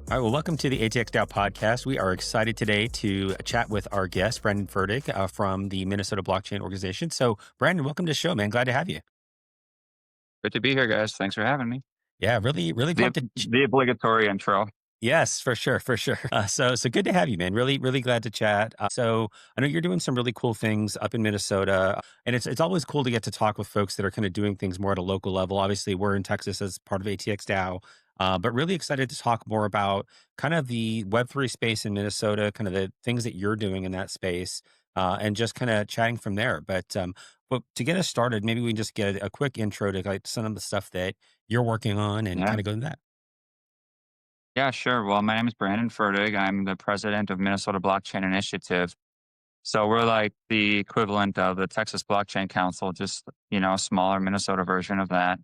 All right, well, welcome to the ATX DAO Podcast. We are excited today to chat with our guest, Brandon Ferdig from the Minnesota Blockchain Organization. So, Brandon, welcome to the show, man. Glad to have you. Good to be here, guys. Thanks for having me. Yeah, really The pumped to. the obligatory intro. Yes, for sure, for sure. So good to have you, man. Really glad to chat. So I know you're doing some really cool things up in Minnesota, and it's always cool to get to talk with folks that are kind of doing things more at a local level. Obviously, we're in Texas as part of ATX DAO, but really excited to talk more about kind of the Web3 space in Minnesota, kind of the things that you're doing in that space, and just kind of chatting from there. But to get us started, maybe we can just get a quick intro to like some of the stuff that you're working on and Yeah. kind of go into that. Yeah, sure. Well, my name is Brandon Ferdig. I'm the president of Minnesota Blockchain Initiative. So we're like the equivalent of the Texas Blockchain Council, just, a smaller Minnesota version of that.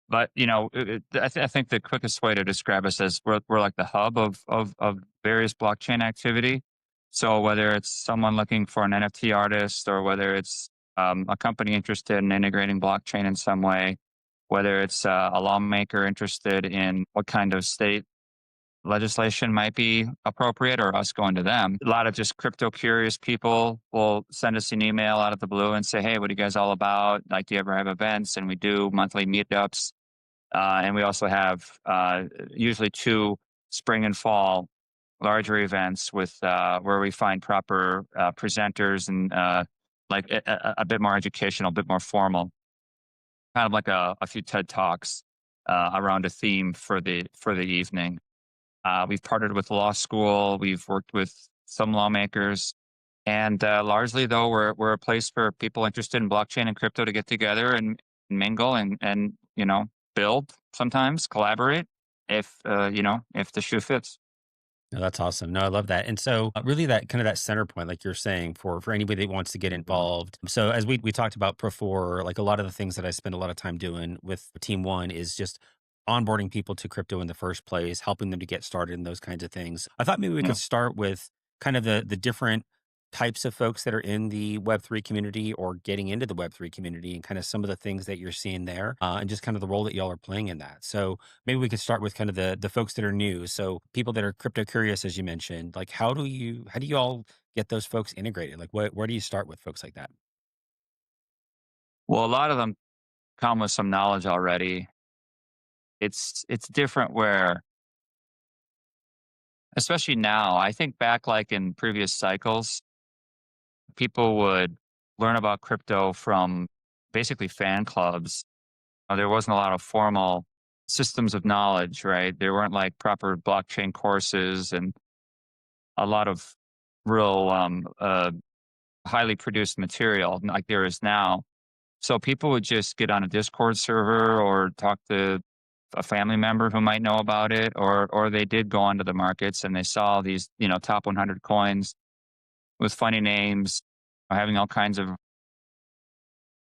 But, I think the quickest way to describe us is we're like the hub of various blockchain activity. So whether it's someone looking for an NFT artist or whether it's a company interested in integrating blockchain in some way, whether it's a lawmaker interested in what kind of state legislation might be appropriate or us going to them. A lot of just crypto curious people will send us an email out of the blue and say, hey, what are you guys all about? Like, do you ever have events? And we do monthly meetups. And we also have usually two spring and fall larger events with where we find proper presenters and like a bit more educational, a bit more formal, kind of like a few TED Talks around a theme for the evening. We've partnered with law school. We've worked with some lawmakers, and largely though we're a place for people interested in blockchain and crypto to get together and mingle and build, sometimes collaborate if the shoe fits. No, that's awesome. No, I love that. And so really that kind of that center point, like you're saying, for anybody that wants to get involved. So as we talked about before, like a lot of the things that I spend a lot of time doing with Team One is just onboarding people to crypto in the first place, helping them to get started and those kinds of things. I thought maybe we Yeah. could start with kind of the different types of folks that are in the Web3 community or getting into the Web3 community and kind of some of the things that you're seeing there, and just kind of the role that y'all are playing in that. So maybe we could start with kind of the folks that are new. So people that are crypto curious, as you mentioned, like how do you all get those folks integrated? Like where do you start with folks like that? Well, a lot of them come with some knowledge already. It's different where, especially now, I think back like in previous cycles, people would learn about crypto from basically fan clubs. There wasn't a lot of formal systems of knowledge, right? There weren't like proper blockchain courses and a lot of real highly produced material like there is now. So people would just get on a Discord server or talk to a family member who might know about it, or they did go onto the markets and they saw these, top 100 coins with funny names, having all kinds of,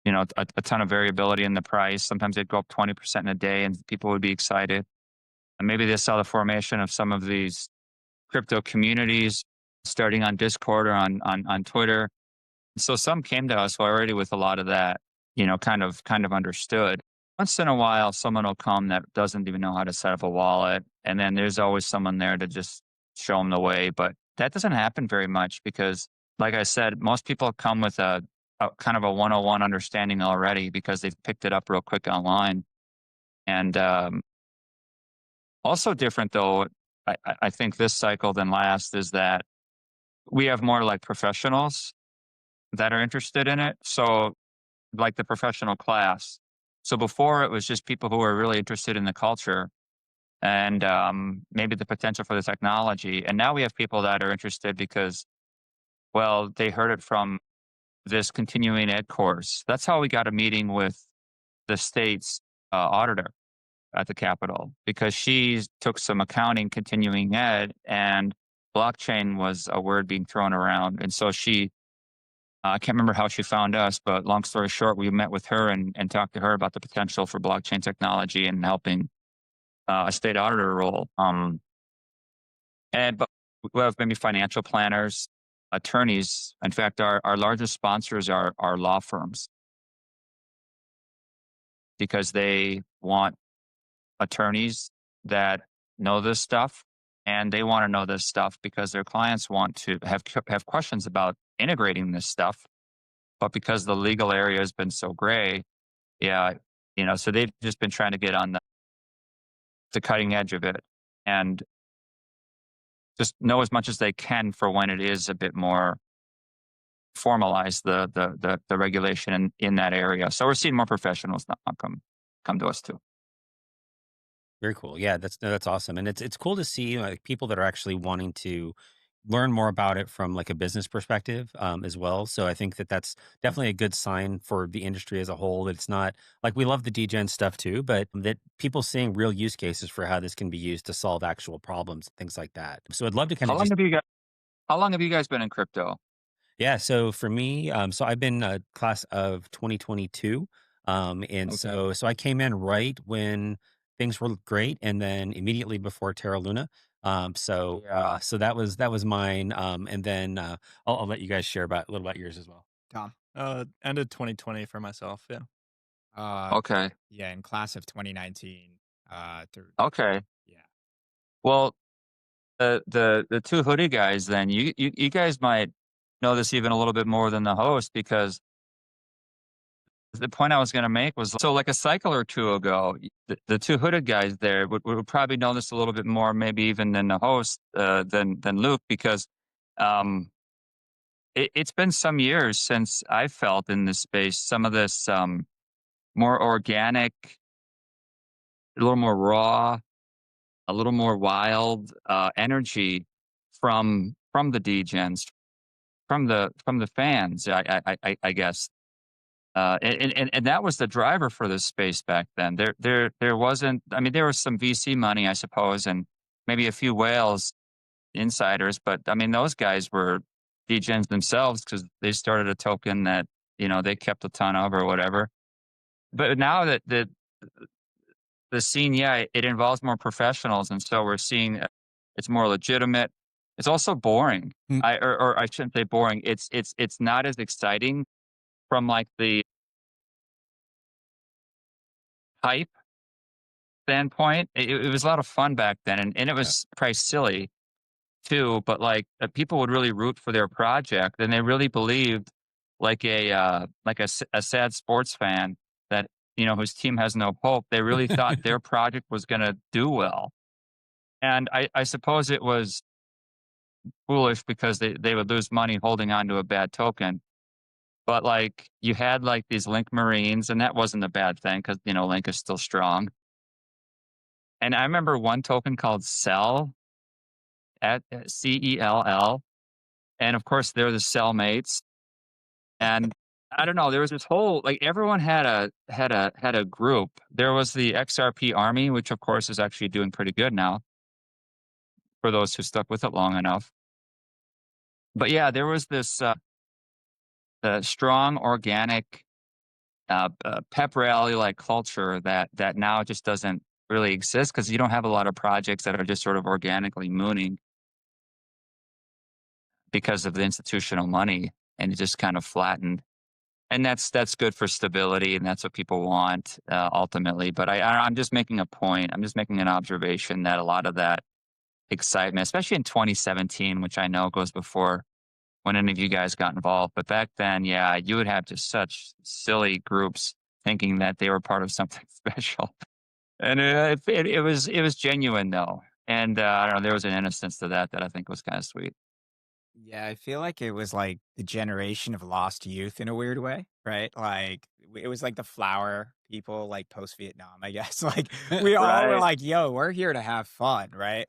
a ton of variability in the price. Sometimes they'd go up 20% in a day and people would be excited. And maybe they saw the formation of some of these crypto communities starting on Discord or on Twitter. So some came to us already with a lot of that, kind of understood. Once in a while, someone will come that doesn't even know how to set up a wallet. And then there's always someone there to just show them the way. But that doesn't happen very much because, like I said, most people come with a kind of a 101 understanding already because they've picked it up real quick online. And also different though, I think this cycle than last is that we have more like professionals that are interested in it. So like the professional class. So before it was just people who were really interested in the culture and maybe the potential for the technology. And now we have people that are interested because, well, they heard it from this continuing ed course. That's how we got a meeting with the state's auditor at the Capitol because she took some accounting continuing ed and blockchain was a word being thrown around. And so I can't remember how she found us, but long story short, we met with her and talked to her about the potential for blockchain technology and helping a state auditor role. But we have maybe financial planners, attorneys. In fact, our largest sponsors are law firms because they want attorneys that know this stuff, and they want to know this stuff because their clients want to have questions about integrating this stuff. But because the legal area has been so gray, yeah, so they've just been trying to get on the cutting edge of it and just know as much as they can for when it is a bit more formalized, the regulation in that area. So we're seeing more professionals now come to us too. Very cool. Yeah, that's no, that's awesome, and it's cool to see like people that are actually wanting to learn more about it from like a business perspective as well. So I think that that's definitely a good sign for the industry as a whole. That it's not like we love the degen stuff too, but that people seeing real use cases for how this can be used to solve actual problems, things like that. So I'd love to kind How of long just have you guys how long have you guys been in crypto? yeah, so for me, so I've been a class of 2022, and Okay. so I came in right when things were great, and then immediately before Terra Luna. Yeah. So that was mine, and then I'll let you guys share about a little about yours as well. Tom. Ended 2020 for myself, yeah. Uh, Okay. yeah, in class of 2019, through Okay. yeah. Well, the two hoodie guys, then you guys might know this even a little bit more than the host because the point I was going to make was so like a cycle or two ago, the two hooded guys there would probably know this a little bit more, maybe even than the host, than Luke, because um, it's been some years since I felt in this space some of this more organic, a little more raw, a little more wild energy from the degens, from the fans. I guess. And that was the driver for this space back then. There wasn't. I mean, there was some VC money, I suppose, and maybe a few whales insiders. But I mean, those guys were degens themselves because they started a token that they kept a ton of or whatever. But now that the scene, yeah, it involves more professionals, and so we're seeing it's more legitimate. It's also boring. Mm. Or I shouldn't say boring. It's not as exciting from like the hype standpoint. It was a lot of fun back then, and it Yeah. was probably silly too. But like people would really root for their project, and they really believed, like a sad sports fan that whose team has no hope. They really thought their project was going to do well, and I suppose it was foolish because they would lose money holding on to a bad token. But like you had like these Link Marines, and that wasn't a bad thing because Link is still strong. And I remember one token called Cell at CELL. And of course, they're the cellmates. And I don't know, there was this whole like everyone had a group. There was the XRP army, which of course is actually doing pretty good now for those who stuck with it long enough. But yeah, there was this strong organic pep rally like culture that now just doesn't really exist because you don't have a lot of projects that are just sort of organically mooning because of the institutional money, and it just kind of flattened. And that's good for stability, and that's what people want ultimately. But I'm just making a point. I'm just making an observation that a lot of that excitement, especially in 2017, which I know goes before when any of you guys got involved, but back then, yeah, you would have just such silly groups thinking that they were part of something special, and it was genuine though, and I don't know, there was an innocence to that I think was kind of sweet. Yeah, I feel like it was like the generation of lost youth in a weird way, right? Like it was like the flower people like post Vietnam, I guess. Like we all were Right. like, yo, we're here to have fun, right?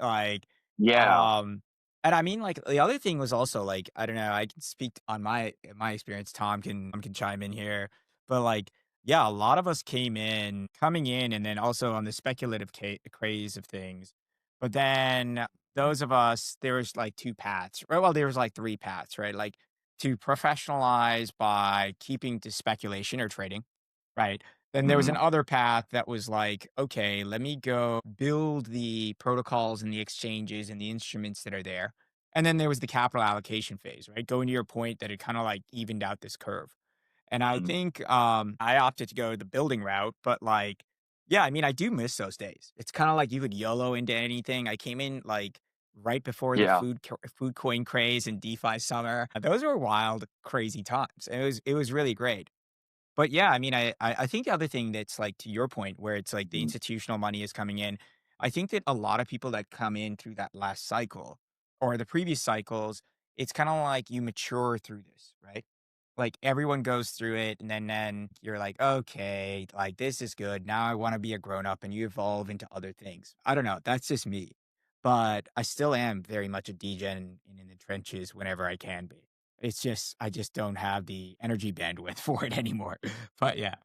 Yeah. Um and I mean like the other thing was also like, I don't know, I can speak on my experience. Tom can chime in here. But like, yeah, a lot of us coming in and then also on the speculative craze of things. But then those of us, there was like 2 paths, right? Well, there was like 3 paths, right? Like to professionalize by keeping to speculation or trading, right? Then there was Mhm. another path that was like, okay, let me go build the protocols and the exchanges and the instruments that are there. And then there was the capital allocation phase, right? Going to your point that it kind of like evened out this curve. And I Mm. think I opted to go the building route, but like Yeah, I mean, I do miss those days. It's kinda like you could YOLO into anything. I came in, like, right before the Yeah. food coin craze and DeFi summer. Those were wild, crazy times. It was really great. But yeah, I mean, I think the other thing that's like to your point, where it's like the Mm. institutional money is coming in, I think that a lot of people that come in through that last cycle or the previous cycles, it's kind of like you mature through this, right? Like everyone goes through it, and then you're like, okay, like this is good. Now I want to be a grown up, and you evolve into other things. I don't know. That's just me, but I still am very much a degen and in the trenches whenever I can be. It's just I just don't have the energy bandwidth for it anymore. But yeah.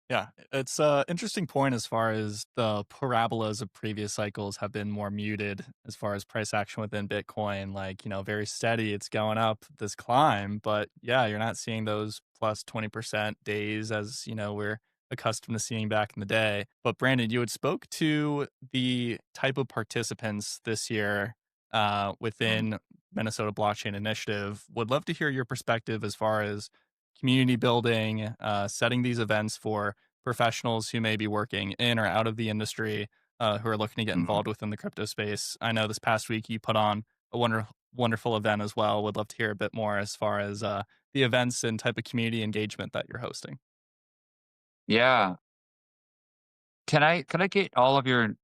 Yeah, it's a interesting point as far as the parabolas of previous cycles have been more muted as far as price action within Bitcoin. Like, very steady. It's going up this climb, but yeah, you're not seeing those plus 20% days as, we're accustomed to seeing back in the day. But Brandon, you had spoke to the type of participants this year Mhm. within Minnesota Blockchain Initiative. Would love to hear your perspective as far as community building, setting these events for professionals who may be working in or out of the industry, who are looking to get Mhm. involved within the crypto space. I know this past week you put on a wonderful event as well. Would love to hear a bit more as far as the events and type of community engagement that you're hosting. Yeah. Can I get all of your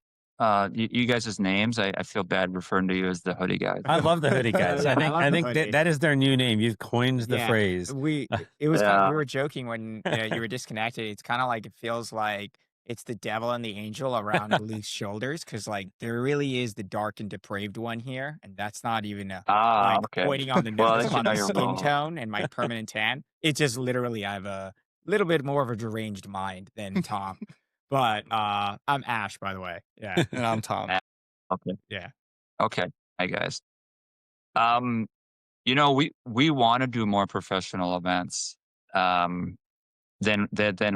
you guys' names? I feel bad referring to you as the hoodie guys. I love the hoodie guys. I Yeah, I think love I the think that hoodie. that is their new name. You've coined the Yeah, phrase. it was kind Yeah. we were joking when, you were disconnected. It's kinda like it feels like it's the devil and the angel around Luke's shoulders, because like, there really is the dark and depraved one here, and that's not even, Ah, like, okay. pointing on the Well, at nose least you on know the your skin role. tone and my permanent tan. It's just literally I have a little bit more of a deranged mind than Tom. But, I'm Ash, by the way. Yeah, And I'm Tom. Ah, okay. yeah. Okay. Hi, guys. Um, we wanna do more professional events, um, than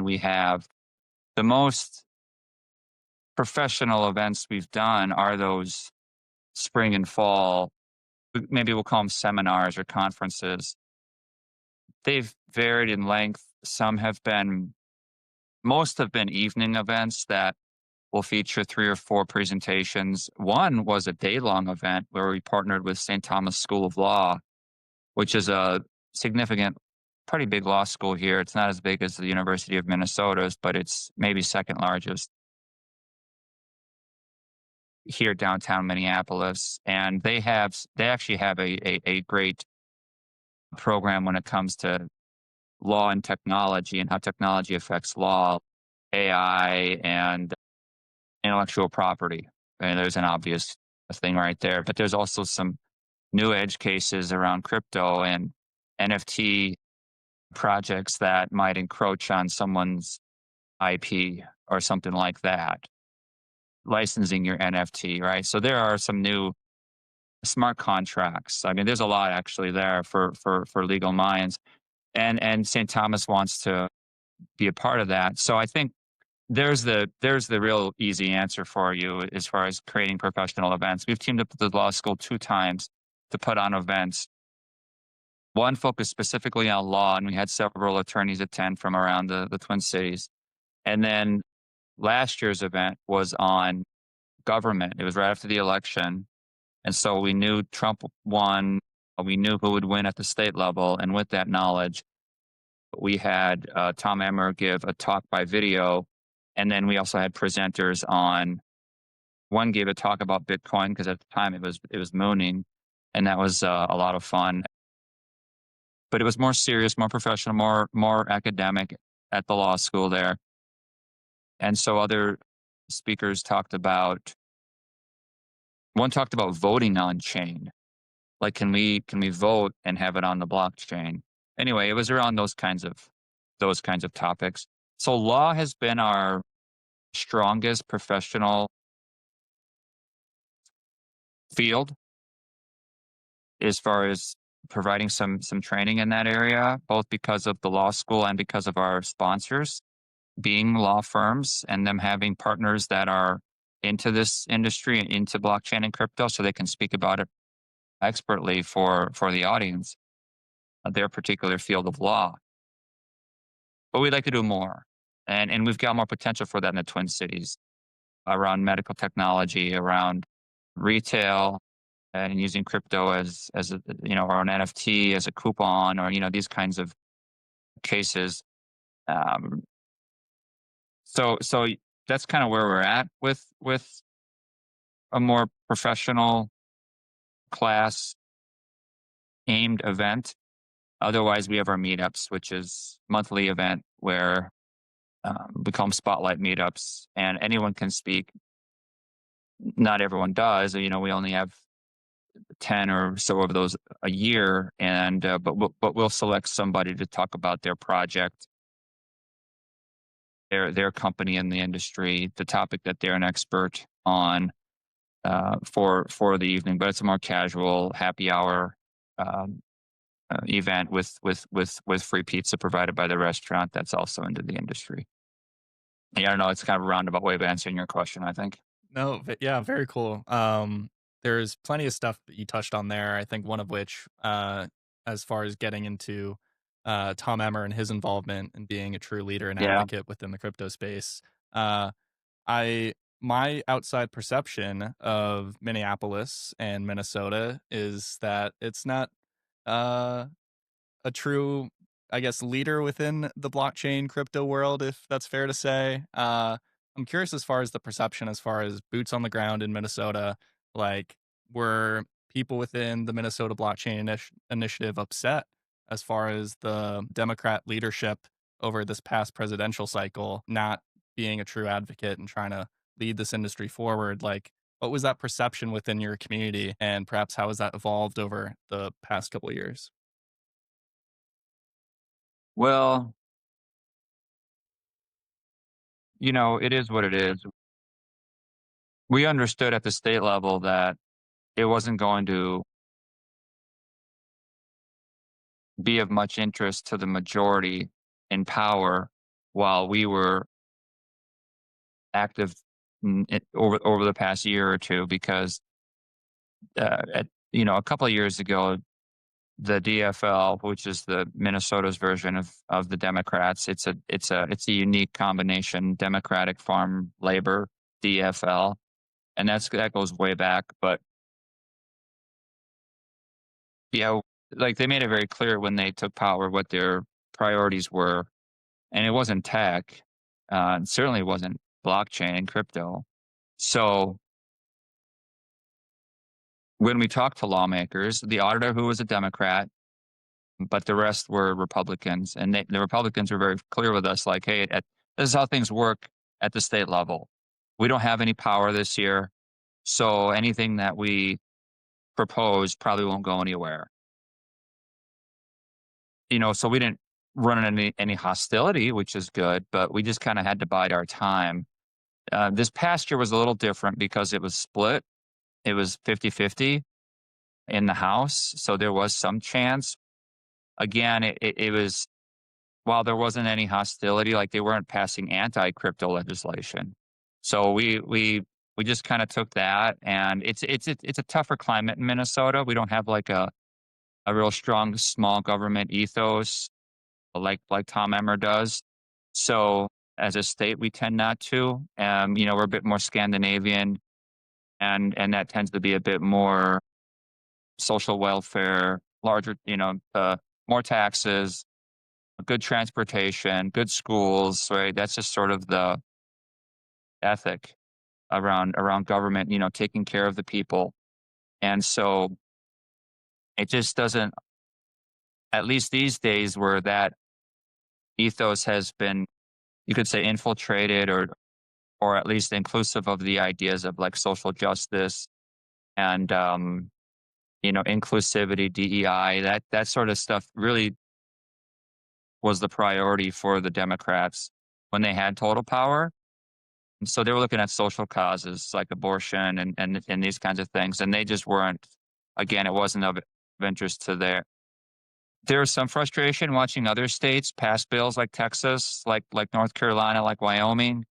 we have. The most professional events we've done are those spring and fall, maybe we'll call them seminars or conferences. They've varied in length. Most have been evening events that will feature 3 or 4 presentations. One was a day-long event where we partnered with St. Thomas School of Law, which is a significant, pretty big law school here. It's not as big as the University of Minnesota's, but it's maybe second largest here downtown Minneapolis. And they actually have a great program when it comes to law and technology and how technology affects law, AI, and intellectual property. And there's an obvious thing right there. But there's also some new edge cases around crypto and NFT projects that might encroach on someone's IP or something like that, licensing your NFT, right? So there are some new smart contracts. I mean, there's a lot actually there for legal minds. And St. Thomas wants to be a part of that. So I think there's the real easy answer for you as far as creating professional events. We've teamed up with the law school 2 times to put on events. One focused specifically on law, and we had several attorneys attend from around the Twin Cities. And then last year's event was on government. It was right after the election. And so we knew Trump won. We knew who would win at the state level. And with that knowledge, we had Tom Emmer give a talk by video. And then we also had presenters on. One gave a talk about Bitcoin because at the time it was mooning, and that was a lot of fun. But it was more serious, more professional, more academic at the law school there. And so other speakers talked about. One talked about voting on chain. Like, can we vote and have it on the blockchain? Anyway, it was around those kinds of topics. So law has been our strongest professional field as far as providing some training in that area, both because of the law school and because of our sponsors being law firms and them having partners that are into this industry and into blockchain and crypto so they can speak about it expertly for the audience, their particular field of law. But we'd like to do more. And we've got more potential for that in the Twin Cities around medical technology, around retail, and using crypto as a, or an NFT as a coupon, or these kinds of cases. Um, so that's kind of where we're at with a more professional class aimed event. Otherwise, we have our meetups, which is monthly event where we call them spotlight meetups, and anyone can speak. Not everyone does. We only have 10 or so of those a year, and but we'll select somebody to talk about their project, their company in the industry, the topic that they're an expert on, for the evening. But it's a more casual happy hour um, event with free pizza provided by the restaurant that's also into the industry. Yeah, I don't know. It's kind of a roundabout way of answering your question, I think. No, yeah, very cool. There's plenty of stuff that you touched on there. I think one of which, as far as getting into Tom Emmer and his involvement and being a true leader and Yeah. advocate within the crypto space. Uh, I My outside perception of Minneapolis and Minnesota is that it's not uh a true, I guess, leader within the blockchain crypto world, if that's fair to say. I'm curious as far as the perception, as far as boots on the ground in Minnesota, like, were people within the Minnesota blockchain initiative upset as far as the Democrat leadership over this past presidential cycle not being a true advocate and trying to lead this industry forward? Like, what was that perception within your community, and perhaps how has that evolved over the past couple of years? Well, it is what it is. We understood at the state level that it wasn't going to be of much interest to the majority in power while we were active over the past year or two, because a couple of years ago, the DFL, which is the Minnesota's version of the Democrats, it's a unique combination, Democratic Farm Labor, DFL, and that goes way back. But yeah, like, they made it very clear when they took power what their priorities were, and it wasn't tech. It certainly wasn't blockchain and crypto. So when we talked to lawmakers, the auditor, who was a Democrat, but the rest were Republicans, and the Republicans were very clear with us, like, "Hey, this is how things work at the state level. We don't have any power this year, so anything that we propose probably won't go anywhere." So we didn't run any hostility, which is good, but we just kind of had to bide our time. This past year was a little different because it was split. It was 50-50 in the House, so there was some chance. Again, it was, while there wasn't any hostility, like, they weren't passing anti-crypto legislation. So we just kind of took that, and it's a tougher climate in Minnesota. We don't have like a real strong small government ethos like Tom Emmer does. So as a state, we tend not to. We're a bit more Scandinavian, and that tends to be a bit more social welfare, larger, more taxes, good transportation, good schools, right? That's just sort of the ethic around government, taking care of the people. And so it just doesn't, at least these days, where that ethos has been, you could say, infiltrated, or at least inclusive of the ideas of, like, social justice and inclusivity, DEI, that sort of stuff really was the priority for the Democrats when they had total power. And so they were looking at social causes like abortion and these kinds of things, and they just weren't. Again, it wasn't of interest to there was some frustration watching other states pass bills like Texas, like North Carolina, like Wyoming.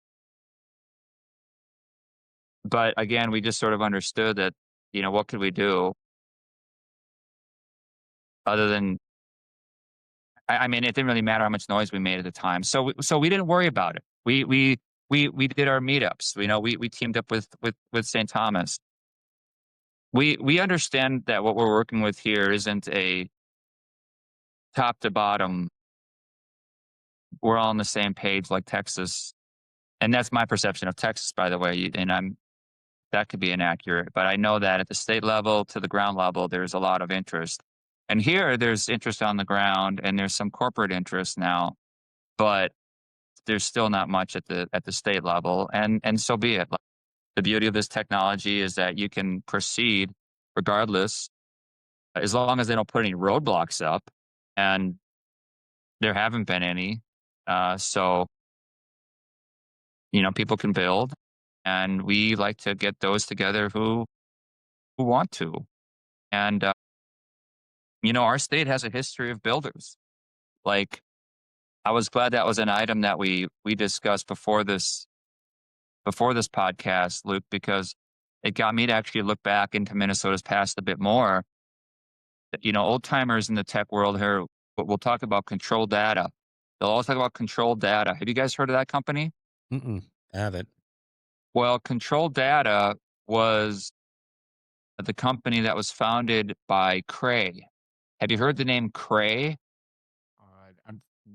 But again, we just sort of understood that, what could we do other than I mean, it didn't really matter how much noise we made at the time. So we didn't worry about it. We did our meetups. We teamed up with St. Thomas. We understand that what we're working with here isn't a top to bottom. We're all on the same page like Texas, and that's my perception of Texas, by the way. And that could be inaccurate, but I know that at the state level to the ground level, there's a lot of interest. And here, there's interest on the ground, and there's some corporate interest now, but there's still not much at the state level, and so be it. Like, the beauty of this technology is that you can proceed regardless, as long as they don't put any roadblocks up, and there haven't been any. So people can build, and we like to get those together who want to. And our state has a history of builders. Like, I was glad that was an item that we discussed before this podcast, Luke, because it got me to actually look back into Minnesota's past a bit more. Old timers in the tech world here, we'll talk about controlled data. They'll always talk about controlled data. Have you guys heard of that company? Mm-mm, I haven't. Well, controlled data was the company that was founded by Cray. Have you heard the name Cray?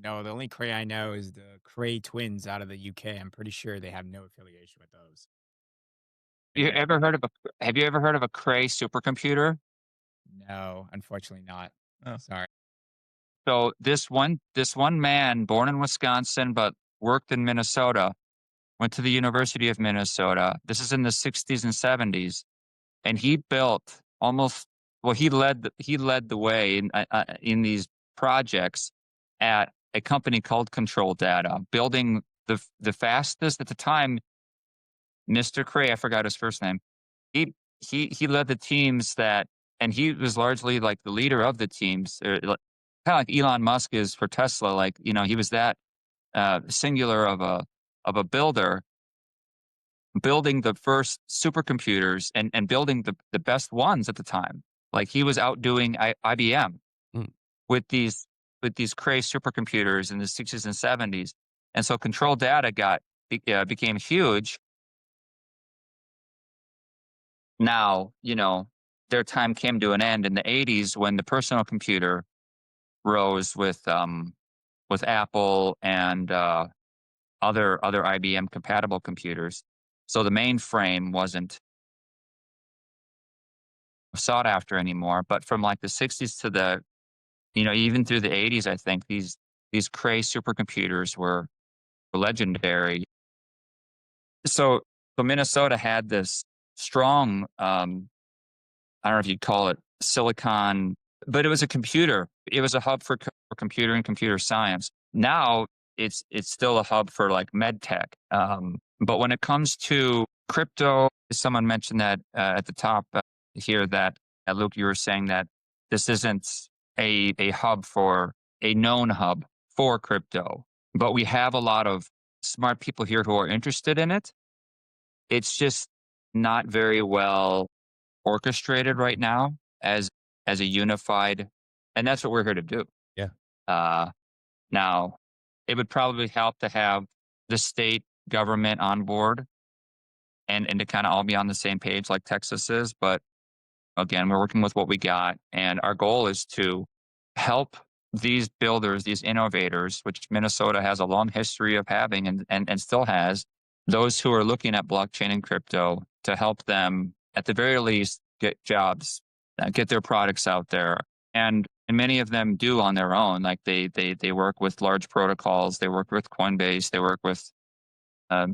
No, the only Cray I know is the Cray twins out of the UK. I'm pretty sure they have no affiliation with those. Have you ever heard of a Cray supercomputer? No, unfortunately not. Oh. Sorry. So this one man, born in Wisconsin but worked in Minnesota, went to the University of Minnesota. This is in the 60s and 70s, and he built he led the way in these projects at a company called Control Data, building the fastest at the time. Mr. Cray, I forgot his first name. He led the teams and he was largely like the leader of the teams, kind of like Elon Musk is for Tesla. Like, he was that singular of a builder, building the first supercomputers and building the best ones at the time. Like, he was outdoing IBM Mm. with these Cray supercomputers in the 60s and 70s. And so Control Data became huge. Now, their time came to an end in the 80s when the personal computer rose with Apple and other IBM compatible computers. So the mainframe wasn't sought after anymore. But from like the 60s to even through the 80s, I think these Cray supercomputers were legendary. So Minnesota had this strong, I don't know if you'd call it silicon, but it was a computer. It was a hub for computer and computer science. Now it's still a hub for like med tech. But when it comes to crypto, someone mentioned that at the top here that Luke, you were saying that this isn't a known hub for crypto, but we have a lot of smart people here who are interested in it. It's just not very well orchestrated right now as a unified, and that's what we're here to do. Yeah. Now, it would probably help to have the state government on board and to kind of all be on the same page like Texas is. But again, we're working with what we got, and our goal is to help these builders, these innovators, which Minnesota has a long history of having and still has, those who are looking at blockchain and crypto, to help them at the very least get jobs, get their products out there. And many of them do on their own. Like they work with large protocols, they work with Coinbase, they work with a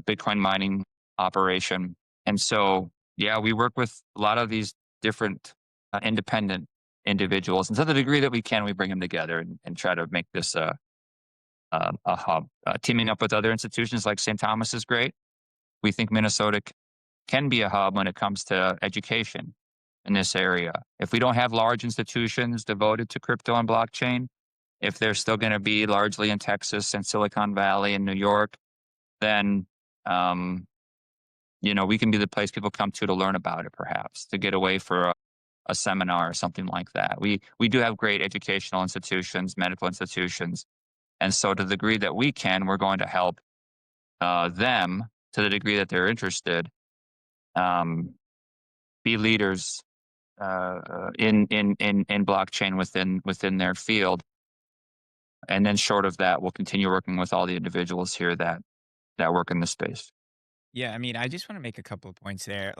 Bitcoin mining operation. And so, yeah, we work with a lot of these different independent individuals. And to the degree that we can, we bring them together and try to make this a hub. Teaming up with other institutions like St. Thomas is great. We think Minnesota can be a hub when it comes to education in this area. If we don't have large institutions devoted to crypto and blockchain, if they're still going to be largely in Texas and Silicon Valley and New York, then we can be the place people come to learn about it, perhaps to get away for a seminar or something like that. We do have great educational institutions, medical institutions, and so to the degree that we can, we're going to help them to the degree that they're interested, um, be leaders in blockchain within their field. And then short of that, we'll continue working with all the individuals here that work in the space. Yeah, I mean, I just want to make a couple of points there.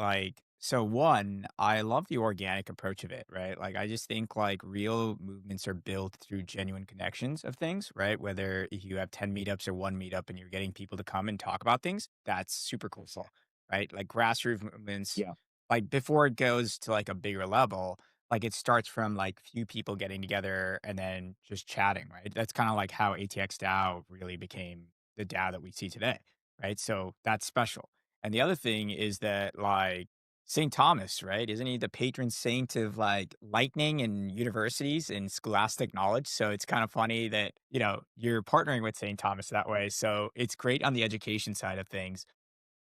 So one, I love the organic approach of it, right? Like, I just think like real movements are built through genuine connections of things, right? Whether if you have 10 meetups or one meetup and you're getting people to come and talk about things, that's super cool, so, right? Like grassroots movements, Yeah. like before it goes to like a bigger level, like it starts from like few people getting together and then just chatting, right? That's kind of like how ATX DAO really became the DAO that we see today, right? So that's special. And the other thing is that like St. Thomas, right? Isn't he the patron saint of like lightning and universities and scholastic knowledge? So it's kind of funny that, you're partnering with St. Thomas that way. So it's great on the education side of things.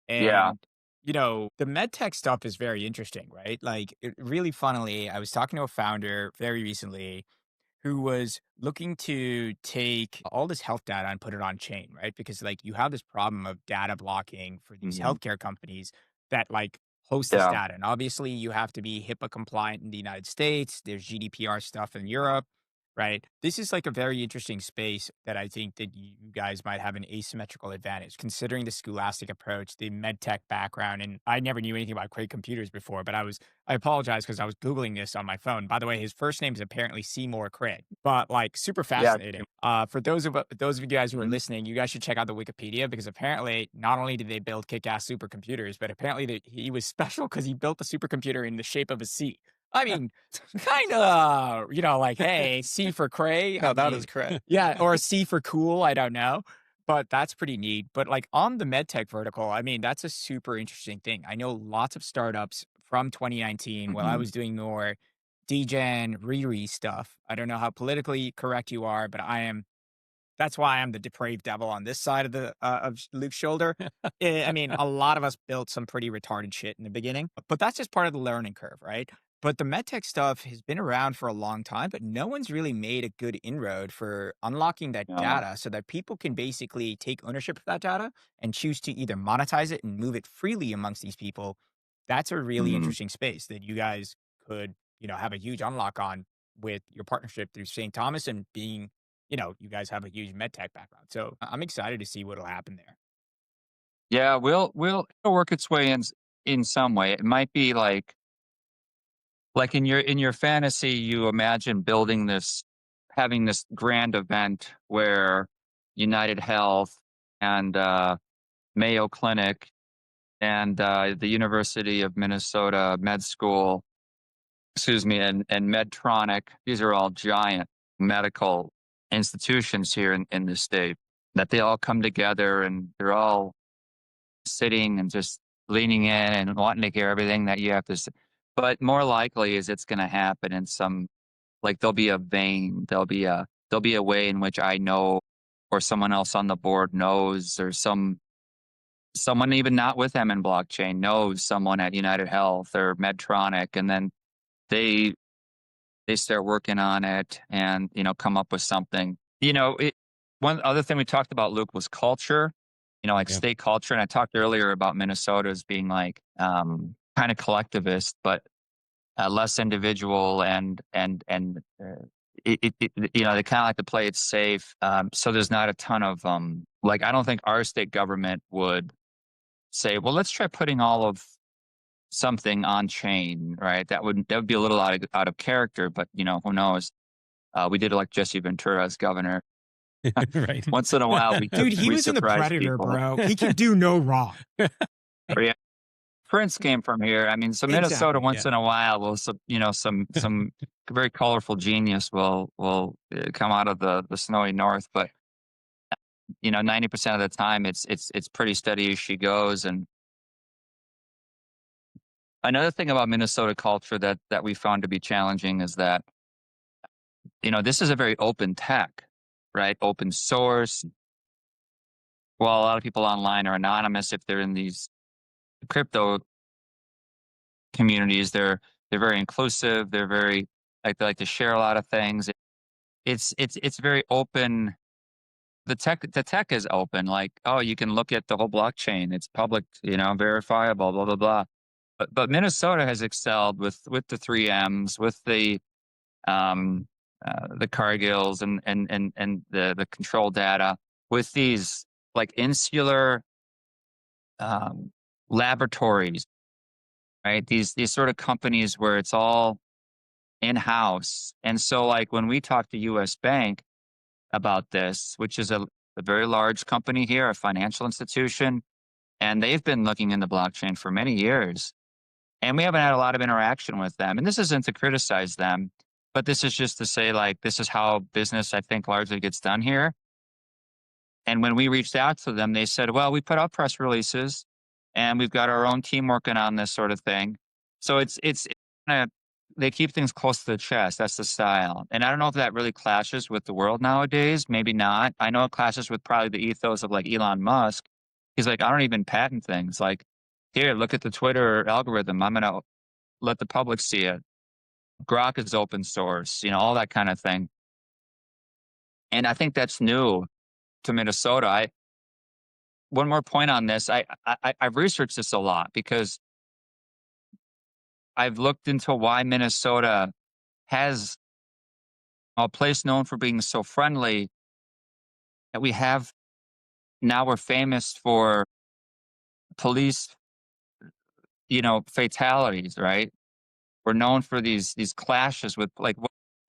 Yeah. And, the med tech stuff is very interesting, right? Like, really funnily, I was talking to a founder very recently who was looking to take all this health data and put it on chain, right? Because like you have this problem of data blocking for these Mhm. healthcare companies that like host this Yeah. data. And obviously you have to be HIPAA compliant in the United States. There's GDPR stuff in Europe, right? This is like a very interesting space that I think that you guys might have an asymmetrical advantage considering the scholastic approach, the med tech background. And I never knew anything about Quake computers before, but I apologize because I was Googling this on my phone. By the way, his first name is apparently Seymour Craig, but like super Yeah. fascinating. For those of you guys who are Mhm. listening, you guys should check out the Wikipedia because apparently not only did they build kick-ass supercomputers, but apparently he was special because he built the supercomputer in the shape of a C. I mean, kind of, like, hey, C for Cray. I No, that is mean, correct. yeah, or a C for cool. I don't know. But that's pretty neat. But like on the medtech vertical, I mean, that's a super interesting thing. I know lots of startups from 2019 while I Mhm. was doing more Degen, Riri stuff. I don't know how politically correct you are, but that's why I'm the depraved devil on this side of Luke's shoulder. I mean, a lot of us built some pretty retarded shit in the beginning, but that's just part of the learning curve, right? But the medtech stuff has been around for a long time, but no one's really made a good inroad for unlocking that No. data so that people can basically take ownership of that data and choose to either monetize it and move it freely amongst these people. That's a really Mhm. interesting space that you guys could, have a huge unlock on with your partnership through St. Thomas and being you guys have a huge med tech background. So I'm excited to see what'll happen there. Yeah, it'll work its way in some way. It might be like in your fantasy, you imagine building this, having this grand event where United Health and Mayo Clinic and the University of Minnesota Med School, excuse me, and Medtronic. These are all giant medical institutions here in the state. That they all come together and they're all sitting and just leaning in and wanting to hear everything that you have to say. But more likely is it's going to happen in some, like there'll be a vein, there'll be a way in which I know or someone else on the board knows, or someone even not with them in blockchain knows someone at United Health or Medtronic, and then they they start working on it and come up with something. One other thing we talked about, Luke, was culture. Like Yeah. state culture, and I talked earlier about Minnesota as being like kind of collectivist, but less individual, and they kind of like to play it safe. So there's not a ton of like I don't think our state government would say, well, let's try putting all of something on chain, right? That would be a little out of character, but who knows? We did elect Jesse Ventura as governor. Right. Once in a while, we Dude, he we was in The surprise Predator, people. bro. He can do no wrong. Or, yeah, Prince came from here. I mean, so Minnesota Exactly. once Yeah. in a while will, some very colorful genius will come out of the snowy north, but 90% of the time it's pretty steady as she goes. And another thing about Minnesota culture that we found to be challenging is that this is a very open tech, right? Open source. Well, a lot of people online are anonymous if they're in these crypto communities. They're They're very inclusive. They're very like they like to share a lot of things. It's very open. The tech is open. Like, oh, you can look at the whole blockchain. It's public, verifiable, blah blah blah. But Minnesota has excelled with the 3Ms, with um, the Cargills and the control data, with these like insular um, laboratories, right? These sort of companies where it's all in house. And so, like when we talk to U.S. Bank about this, which is a very large company here, a financial institution, and they've been looking into blockchain for many years. And we haven't had a lot of interaction with them. And this isn't to criticize them, but this is just to say, like, this is how business, I think, largely gets done here. And when we reached out to them, they said, well, we put out press releases and we've got our own team working on this sort of thing. So it's kinda, they keep things close to the chest. That's the style. And I don't know if that really clashes with the world nowadays. Maybe not. I know it clashes with probably the ethos of like Elon Musk. He's like, I don't even patent things. Like, here, look at the Twitter algorithm. I'm going to let the public see it. Grok is open source, all that kind of thing. And I think that's new to Minnesota. One more point on this. I've researched this a lot because I've looked into why Minnesota has a place known for being so friendly that we have now we're famous for police, fatalities, right? We're known for these clashes with like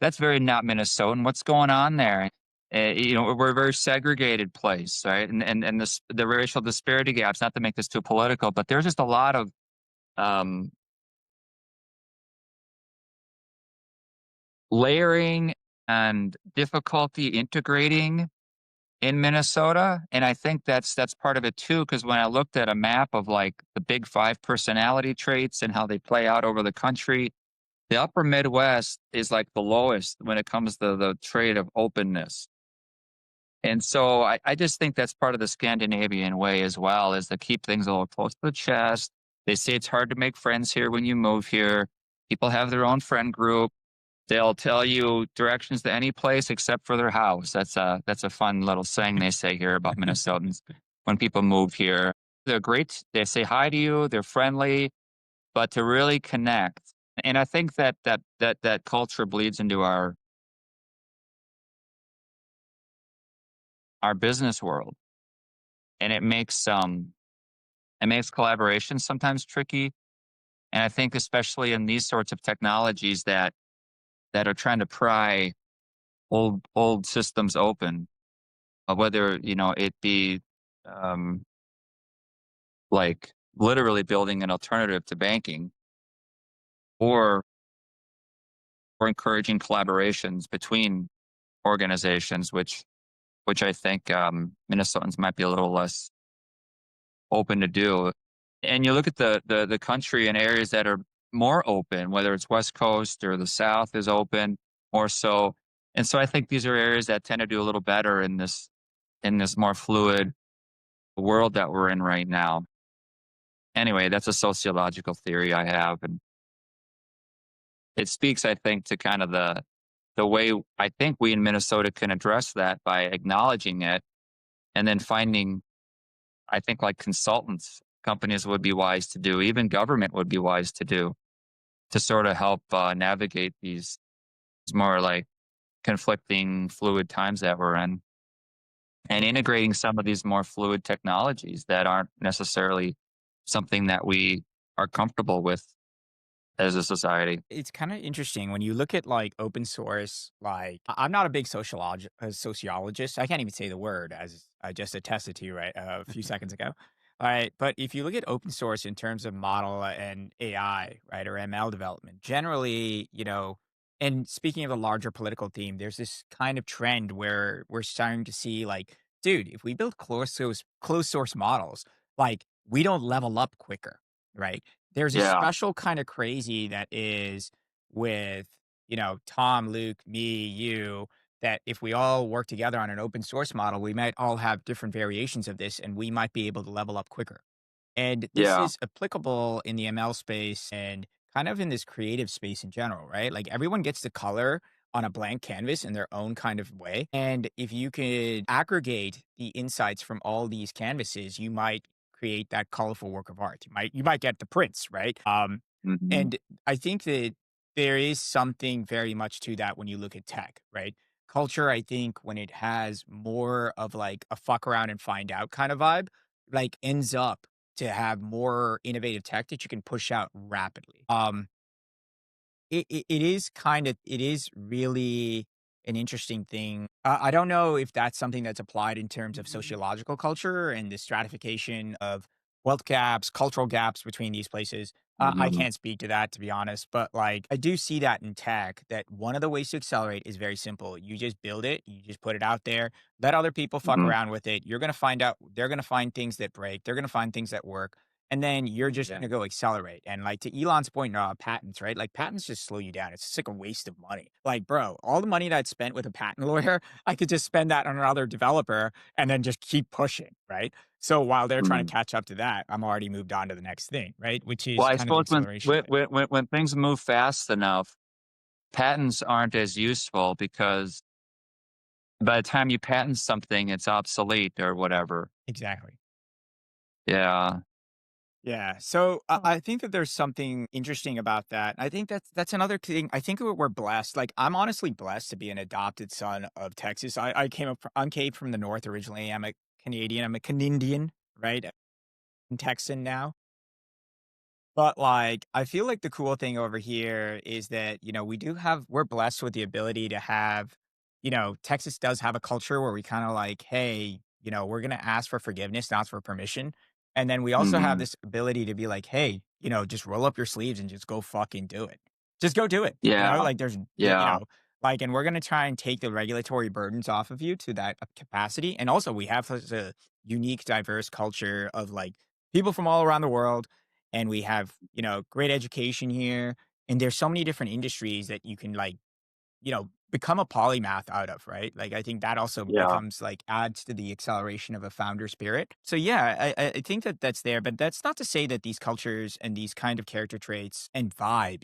that's very not Minnesotan. What's going on there? We're a very segregated place, right? And the racial disparity gaps. Not to make this too political, but there's just a lot of um, layering and difficulty integrating in Minnesota, and I think that's part of it too. Because when I looked at a map of like the big five personality traits and how they play out over the country, the upper Midwest is like the lowest when it comes to the trait of openness. And so I just think that's part of the Scandinavian way as well, is to keep things a little close to the chest. They say it's hard to make friends here when you move here. People have their own friend group. They'll tell you directions to any place except for their house. That's a fun little saying they say here about Minnesotans when people move here. They're great. They say hi to you. They're friendly, but to really connect, and I think that culture bleeds into our business world, and it makes collaboration sometimes tricky. And I think especially in these sorts of technologies that are trying to pry old systems open, whether it be um, like literally building an alternative to banking, or encouraging collaborations between organizations, which I think Minnesotans might be a little less open to do. And you look at the country in areas that are more open, whether it's West Coast or the South is open more so. And so I think these are areas that tend to do a little better in this more fluid world that we're in right now. Anyway, that's a sociological theory I have, and it speaks, I think, to kind of the way I think we in Minnesota can address that by acknowledging it and then finding, I think, like consultants, companies would be wise to do, even government would be wise to do, to sort of help navigate these more like conflicting, fluid times that we're in, and integrating some of these more fluid technologies that aren't necessarily something that we are comfortable with as a society. It's kind of interesting when you look at like open source. Like, I'm not a big sociologist. I can't even say the word, as I just attested to you right a few seconds ago. All right, but if you look at open source in terms of model and AI, right, or ML development, generally, and speaking of a larger political theme, there's this kind of trend where we're starting to see like, dude, if we build closed source models, like we don't level up quicker, right? There's a Yeah, special kind of crazy that is with, Tom, Luke, me, you, that if we all work together on an open source model, we might all have different variations of this and we might be able to level up quicker. And this yeah, is applicable in the ML space and kind of in this creative space in general, right? Like everyone gets to color on a blank canvas in their own kind of way. And if you could aggregate the insights from all these canvases, you might create that colorful work of art. You might get the prints, right? Hmm. And I think that there is something very much to that when you look at tech, right? Culture, I think, when it has more of like a fuck around and find out kind of vibe, like ends up to have more innovative tech that you can push out rapidly. It is it is really an interesting thing. I don't know if that's something that's applied in terms of sociological culture and the stratification of wealth gaps, cultural gaps between these places. I Hmm. can't speak to that, to be honest, but like I do see that in tech that one of the ways to accelerate is very simple. You just build it, you just put it out there, let other people fuck Hmm. around with it. You're going to find out, they're going to find things that break, they're going to find things that work. And then you're just Yeah. gonna go accelerate. And like to Elon's point, patents, right? Like patents just slow you down. It's just like a waste of money. Like, bro, all the money that I'd spent with a patent lawyer, I could just spend that on another developer and then just keep pushing, right? So while they're trying to Hmm. catch up to that, I'm already moved on to the next thing, right? Which Well, is I kind of the suppose acceleration of it. when things move fast enough, patents aren't as useful because by the time you patent something, it's obsolete or whatever. Exactly. Yeah. Yeah. So I think that there's something interesting about that. I think that's another thing. I think we're blessed. Like I'm honestly blessed to be an adopted son of Texas. I'm came from the north originally. I'm a Canadian. I'm a Canadian, right? I'm Texan now. But, like, I feel like the cool thing over here is that, we're blessed with the ability to have Texas does have a culture where we kinda like, "Hey, we're gonna ask for forgiveness, not for permission." And then we also have Hmm. this ability to be like, "Hey, just roll up your sleeves and just go fucking do it. Just go do it." Yeah. Like, there's Yeah. like, and we're gonna try and take the regulatory burdens off of you to that capacity. And also, we have such a unique, diverse culture of, like, people from all around the world, and we have, great education here. And there's so many different industries that you can like, become a polymath out of, right? Like I think that also Yeah. becomes like adds to the acceleration of a founder spirit. So yeah, I think that that's there, but that's not to say that these cultures and these kind of character traits and vibe,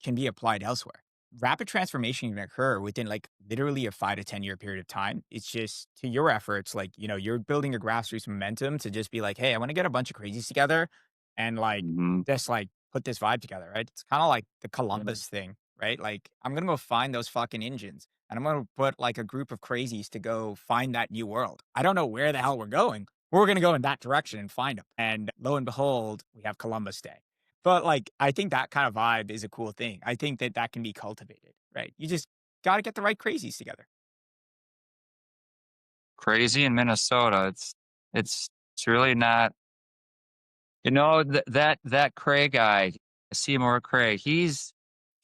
can be applied elsewhere. Rapid transformation can occur within like literally a 5 to 10 year period of time. It's just to your efforts, like, you're building a grassroots momentum to just be like, hey, I want to get a bunch of crazies together and like Hmm. just like put this vibe together, right? It's kind of like the Columbus thing, right? Like, I'm gonna go find those fucking engines, and I'm gonna put like a group of crazies to go find that new world. I don't know where the hell we're going. We're gonna go in that direction and find them. And lo and behold, we have Columbus Day. But like, I think that kind of vibe is a cool thing. I think that that can be cultivated, right? You just got to get the right crazies together. Crazy in Minnesota. It's really not. That Cray guy, Seymour Cray. He's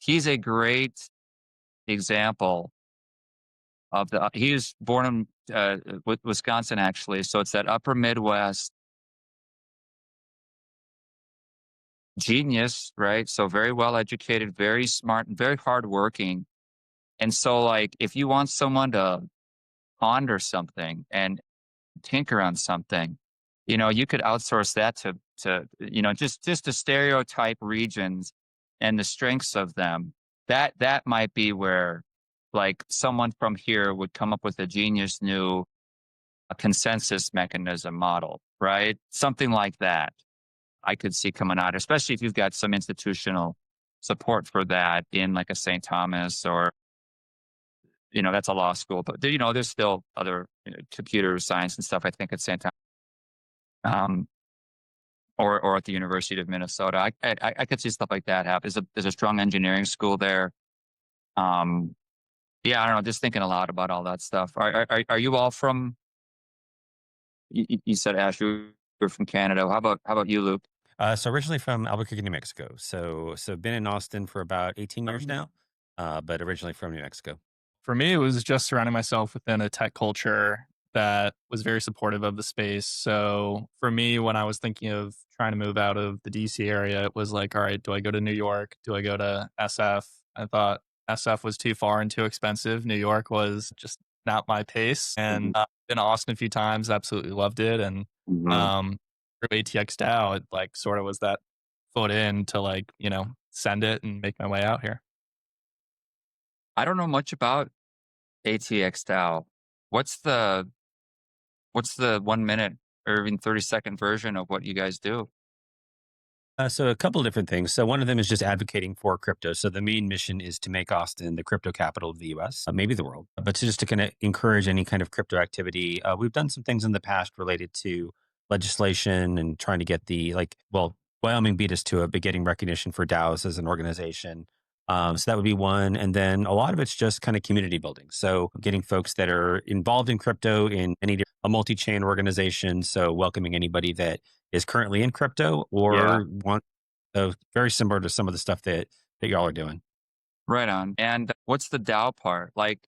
a great example of the. He was born in Wisconsin, actually. So it's that upper Midwest genius, right? So very well educated, very smart, and very hardworking. And so, like, if you want someone to ponder something and tinker on something, you could outsource that to just to stereotype regions and the strengths of them. That might be where, like, someone from here would come up with a genius new a consensus mechanism model, right? Something like that. I could see coming out, especially if you've got some institutional support for that in like a St. Thomas or, that's a law school, but there's still other computer science and stuff, I think, at St. Thomas, um, or at the University of Minnesota. I could see stuff like that happen. There's a strong engineering school there. Um, yeah, I don't know. Just thinking a lot about all that stuff. Are you all from? You said Ash, you're from Canada. How about you, Luke? So originally from Albuquerque, New Mexico. So been in Austin for about 18 years now, but originally from New Mexico. For me, it was just surrounding myself within a tech culture that was very supportive of the space. So for me, when I was thinking of trying to move out of the DC area, it was like, all right, do I go to New York? Do I go to SF? I thought SF was too far and too expensive. New York was just not my pace. Hmm. And been to Austin a few times, absolutely loved it. And Hmm. um, through ATX DAO, it like sort of was that foot in to like, send it and make my way out here. I don't know much about ATX DAO. What's the what's the 1 minute or even 30-second version of what you guys do? So a couple of different things. So one of them is just advocating for crypto. So the main mission is to make Austin the crypto capital of the U.S., maybe the world, but just to kind of encourage any kind of crypto activity. We've done some things in the past related to legislation and trying to get Wyoming beat us to it, but getting recognition for DAOs as an organization. So that would be one. And then a lot of it's just kind of community building. So getting folks that are involved in crypto in a multi-chain organization. So welcoming anybody that is currently in crypto Yeah, or want very similar to some of the stuff that y'all are doing. right on. And what's the DAO part? Like,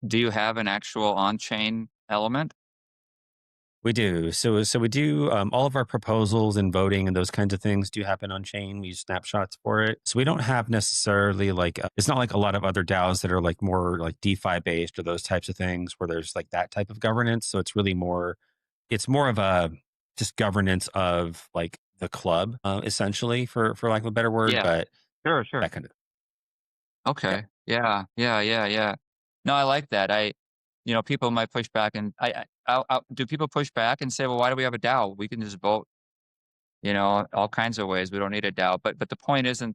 do you have an actual on-chain element? We do. So we do all of our proposals and voting and those kinds of things do happen on chain. We use snapshots for it. So we don't have necessarily it's not like a lot of other DAOs that are like more like DeFi based or those types of things where there's like that type of governance. So it's more of a just governance of like the club, essentially, for lack of a better word. Yeah, But sure, sure. that kind of yeah. Okay. Yeah, yeah, yeah, yeah. No, I like that. People might push back, and do people push back and say, "Well, why do we have a DAO? We can just vote." All kinds of ways. We don't need a DAO. But the point isn't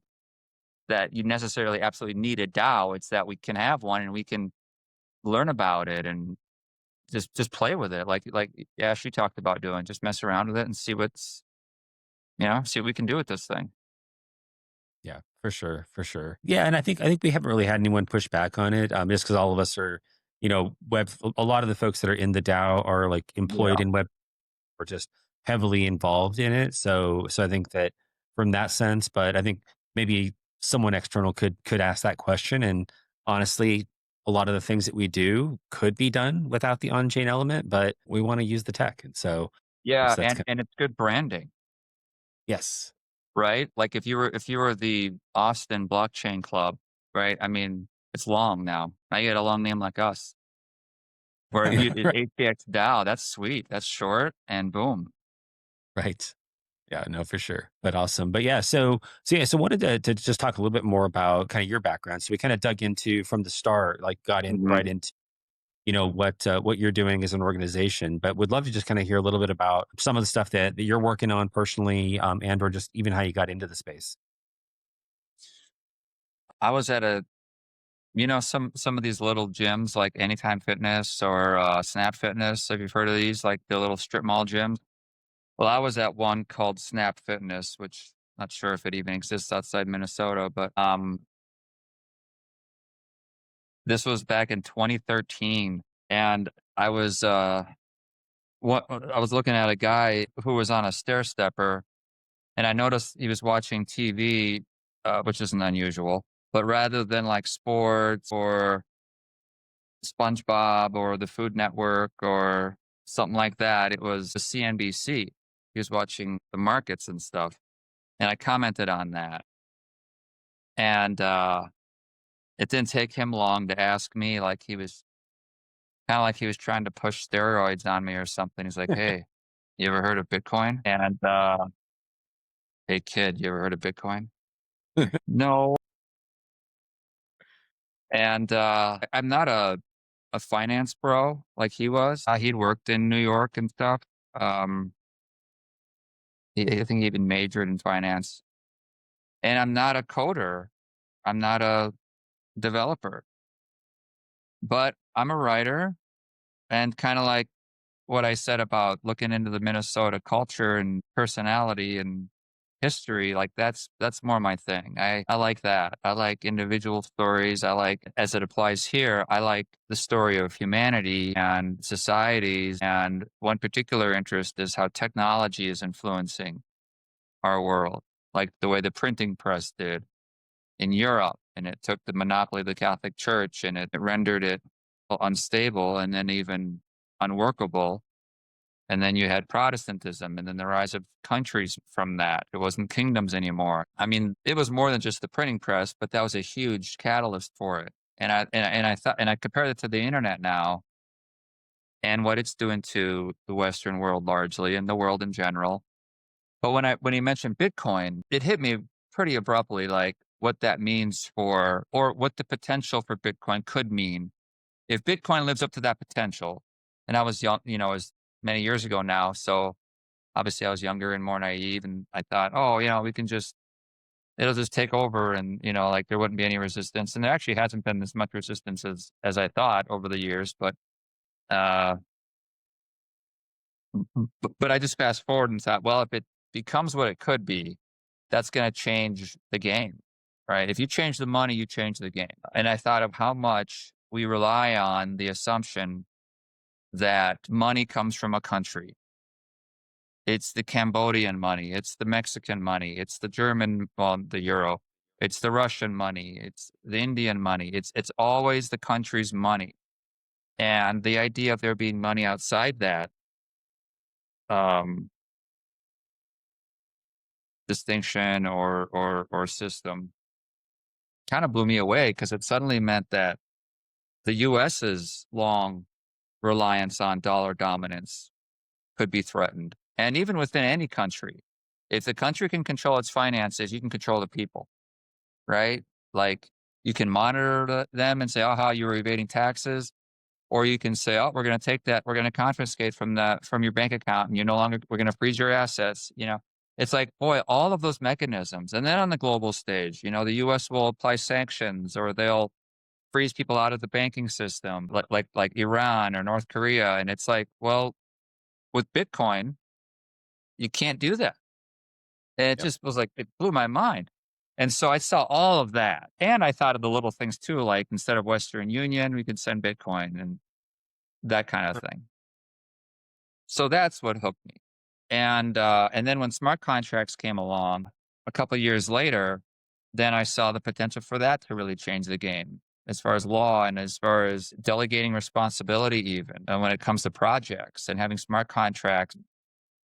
that you necessarily absolutely need a DAO. It's that we can have one and we can learn about it and just play with it, like Ashley talked about doing. Just mess around with it and see what we can do with this thing. Yeah, for sure, for sure. Yeah, and I think we haven't really had anyone push back on it, just because all of us are, web. A lot of the folks that are in the DAO are like employed Yeah. in web or just heavily involved in it. So I think that from that sense, but I think maybe someone external could ask that question. And honestly, a lot of the things that we do could be done without the on-chain element, but we want to use the tech, and Yeah, so that's and kind and it's good branding, yes, right? Like if you were the Austin Blockchain Club, right? I mean, it's long now. Now you got a long name like us. Or if you right, ATX DAO, that's sweet. That's short and boom. right. Yeah, no, for sure. But awesome. But yeah, so wanted to just talk a little bit more about kind of your background. So we kind of dug into from the start, like got in Mhm. right into, what you're doing as an organization. But would love to just kind of hear a little bit about some of the stuff that you're working on personally, and or just even how you got into the space. I was at some of these little gyms like Anytime Fitness or Snap Fitness. Have you heard of these? Like the little strip mall gyms. Well, I was at one called Snap Fitness, which not sure if it even exists outside Minnesota, but this was back in 2013, and I was looking at a guy who was on a stair stepper, and I noticed he was watching TV, which isn't unusual. But rather than like sports or SpongeBob or the Food Network or something like that, it was the CNBC. He was watching the markets and stuff, and I commented on that. And it didn't take him long to ask me, like he was kind of like he was trying to push steroids on me or something. He's like, "Hey, you ever heard of Bitcoin?" And "Hey, kid, you ever heard of Bitcoin?" No. And I'm not a finance bro like he was. He'd worked in New York and stuff. Um, I think he even majored in finance. And I'm not a coder. I'm not a developer, but I'm a writer. And kind of like what I said about looking into the Minnesota culture and personality and history, like that's more my thing. I like that. I like individual stories. I like, as it applies here, I like the story of humanity and societies. And one particular interest is how technology is influencing our world, like the way the printing press did in Europe. And it took the monopoly of the Catholic Church and it rendered it unstable and then even unworkable. And then you had Protestantism and then the rise of countries from that. It wasn't kingdoms anymore. I mean, it was more than just the printing press, but that was a huge catalyst for it. And I compared it to the internet now and what it's doing to the Western world largely and the world in general. But when he mentioned Bitcoin, it hit me pretty abruptly, like what that means for, or what the potential for Bitcoin could mean if Bitcoin lives up to that potential. And I was young, it was many years ago now. So obviously I was younger and more naive. And I thought, oh, we can just, it'll just take over and, like there wouldn't be any resistance. And there actually hasn't been as much resistance as I thought over the years. Uh, but I just fast forward and thought, well, if it becomes what it could be, that's going to change the game, right? If you change the money, you change the game. And I thought of how much we rely on the assumption that money comes from a country. It's the Cambodian money, it's the Mexican money, it's the German, well, the euro, it's the Russian money, it's the Indian money. It's always the country's money. And the idea of there being money outside that um, distinction or system kind of blew me away because it suddenly meant that the US's long reliance on dollar dominance could be threatened. And even within any country, if the country can control its finances, you can control the people, right? Like you can monitor them and say, oh, how you're evading taxes. Or you can say, oh, we're going to take that, we're going to confiscate from your bank account and we're going to freeze your assets. It's like, boy, all of those mechanisms. And then on the global stage, the US will apply sanctions or they'll freeze people out of the banking system, like Iran or North Korea. And it's like, well, with Bitcoin, you can't do that. And it Yep. just was like, it blew my mind. And so I saw all of that. And I thought of the little things too, like instead of Western Union, we could send Bitcoin and that kind of thing. So that's what hooked me. And then when smart contracts came along a couple of years later, then I saw the potential for that to really change the game as far as law and as far as delegating responsibility even and when it comes to projects and having smart contracts,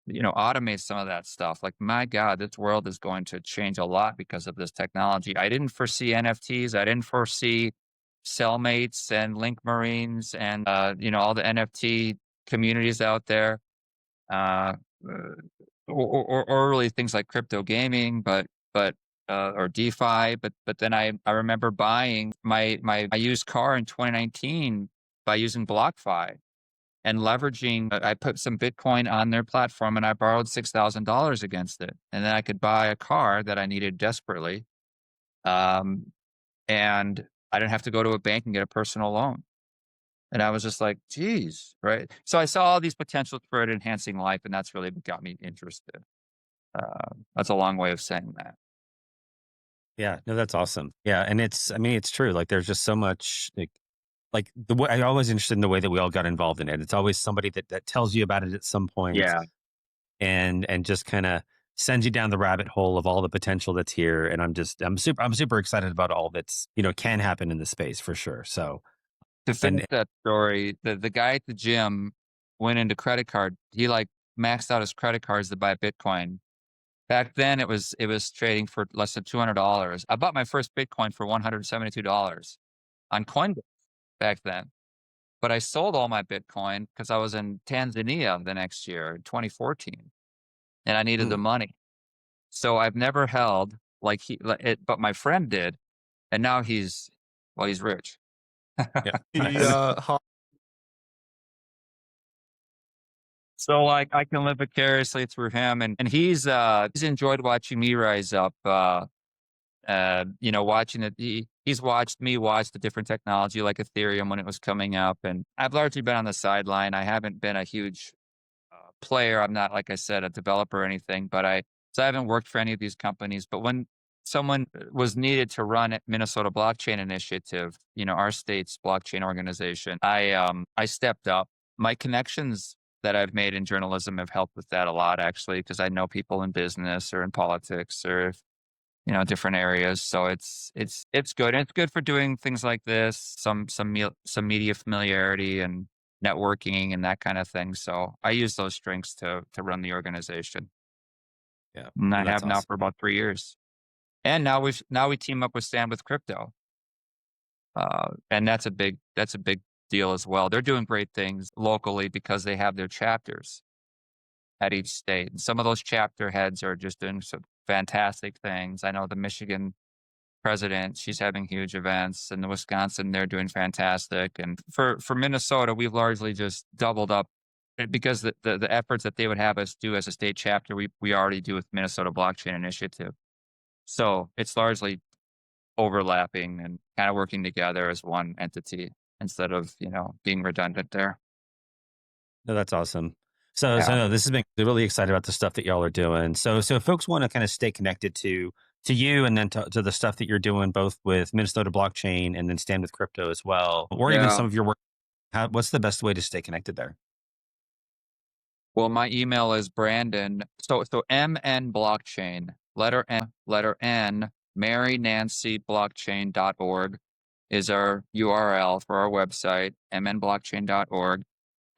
automate some of that stuff. Like, my God, this world is going to change a lot because of this technology. I didn't foresee NFTs. I didn't foresee cellmates and link marines and, all the NFT communities out there. Uh, or really things like crypto gaming, but or DeFi. But then I remember buying my used car in 2019 by using BlockFi and leveraging. I put some Bitcoin on their platform and I borrowed $6,000 against it, and then I could buy a car that I needed desperately, and I didn't have to go to a bank and get a personal loan. And I was just like, geez, right? So I saw all these potentials for it enhancing life, and that's really what got me interested. That's a long way of saying that. Yeah, no, that's awesome. Yeah, and I mean, it's true. Like, there's just so much, like the way I'm always interested in the way that we all got involved in it. It's always somebody that tells you about it at some point, Yeah. and just kind of sends you down the rabbit hole of all the potential that's here. And I'm super excited about all that's can happen in the space for sure. So To finish and that story, the guy at the gym went into credit card. He like maxed out his credit cards to buy Bitcoin. Back then, it was trading for less than $200. I bought my first Bitcoin for $172 on Coinbase back then. But I sold all my Bitcoin because I was in Tanzania the next year, in 2014, and I needed the mm, money. So I've never held but my friend did, and now he's rich. yeah, The nice. So like I can live vicariously through him, and he's enjoyed watching me rise up. Watching it, he's watched me watch the different technology like Ethereum when it was coming up, and I've largely been on the sideline. I haven't been a huge player. I'm not, like I said, a developer or anything, so I haven't worked for any of these companies. But when someone was needed to run at Minnesota Blockchain Initiative, our state's blockchain organization, I stepped up. My connections that I've made in journalism have helped with that a lot, actually, because I know people in business or in politics or different areas. So it's good. And it's good for doing things like this, some media familiarity and networking and that kind of thing. So I use those strengths to run the organization. Yeah, And no, I that's have now awesome. for about 3 years. And now we team up with Stand with Crypto. And that's a big deal as well. They're doing great things locally because they have their chapters at each state. And some of those chapter heads are just doing some fantastic things. I know the Michigan president, she's having huge events, and the Wisconsin, they're doing fantastic. And for Minnesota, we've largely just doubled up because the efforts that they would have us do as a state chapter, we already do with Minnesota Blockchain Initiative. So it's largely overlapping and kind of working together as one entity instead of, being redundant there. No, that's awesome. So Yeah. no, this has been really excited about the stuff that y'all are doing. So if folks want to kind of stay connected to you and then to the stuff that you're doing both with Minnesota blockchain and then Stand with Crypto as well, or even Yeah. some of your work, what's the best way to stay connected there? Well, my email is Brandon. So MN blockchain, letter N, Mary Nancy blockchain.org is our URL for our website, mnblockchain.org.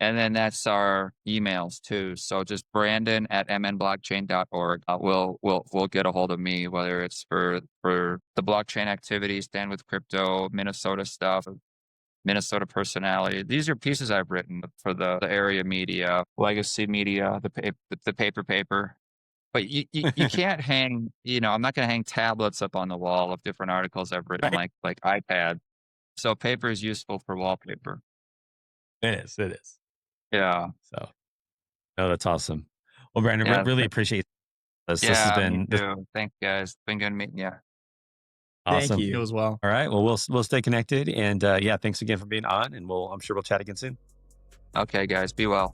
And then that's our emails too. So just Brandon at mnblockchain.org. We'll get a hold of me, whether it's for the blockchain activities, Stand with Crypto, Minnesota stuff, Minnesota personality. These are pieces I've written for the area media, legacy media, the paper. But you can't hang, I'm not going to hang tablets up on the wall of different articles I've written, Right. like iPad. So paper is useful for wallpaper. It is. Yeah. So no, that's awesome. Well, Brandon, Yeah. really appreciate this. This has Yeah, me been too. Thanks, guys. Been good meeting you. Thank awesome. You you. as well. All right. Well, we'll stay connected, and yeah, thanks again for being on, and I'm sure we'll chat again soon. Okay, guys. Be well.